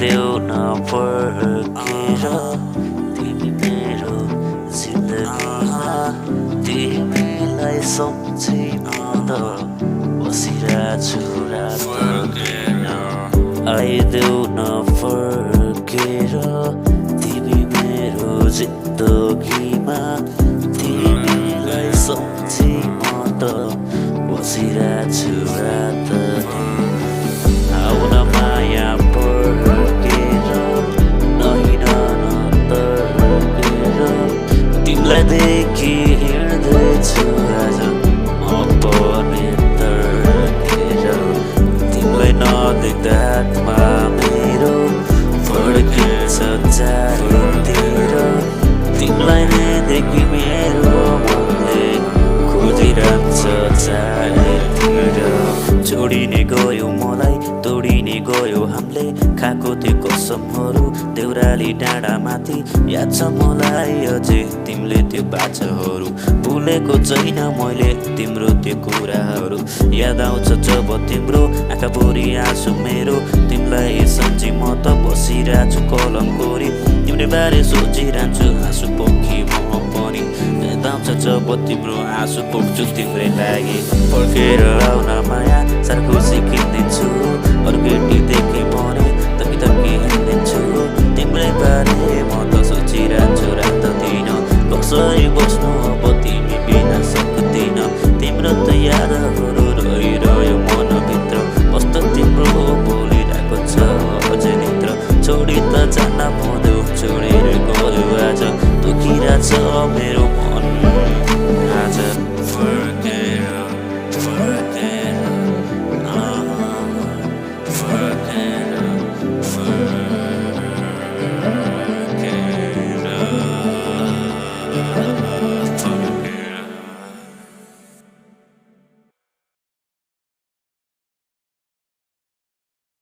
आइदेऊ न फर्केर तिमी मेरो जिन्दगीमा तिमीलाई सम्झी म त बसिरहेछु रात आइदेऊ न फर्केर तिमी मेरो जिन्दगीमा तिमीलाई सम्झी म त बसिरहेछु रात आउन माया पर्केर नहिन नतर्केर तिमीलाई देखि हिँड्दैछु आज म पनि तर्केर तिमीलाई नदेख्दा आत्मा मेरो फर्किन्छ चारैतिर तिमीलाई नै देखि मेरो मनले खोजिरहन्छ चारैतिर छोडिने गयो मलाई तोडिने गयो हामीले खाएको त्यो कसमहरू देउराली डाँडा माथि याद छ मलाई अझै तिमीले त्यो बाछाहरू भुलेको छैन मैले तिम्रो त्यो कुराहरू याद आउँछ जब तिम्रो आँखाभरि आँसु मेरो तिमीलाई सम्झी म त बसिरहेछु कलम कोरी तिम्रो बारे सोचिरहन्छु आँसु पोखी म पनि याद आउँछ जब तिम्रो आँसु पोख्छु तिम्रै लागि फर्केर आउन माया साह्रो खुसी किनिदिन्छु अरू केटी देखेँ भने तकी हिँडिदिन्छु तिम्रै बारे म त सोचिरहन्छु रात दिन कसरी बस्नु अब तिमी बिना सक्दिन तिम्रो त यादहरू रहिरह्यो मनभित्र कस्तो तिम्रो बोलिरहेको छ अझै नित्र छोडी त जान भन्यो छोडेर गयो आज दुखिरहेछ मेरो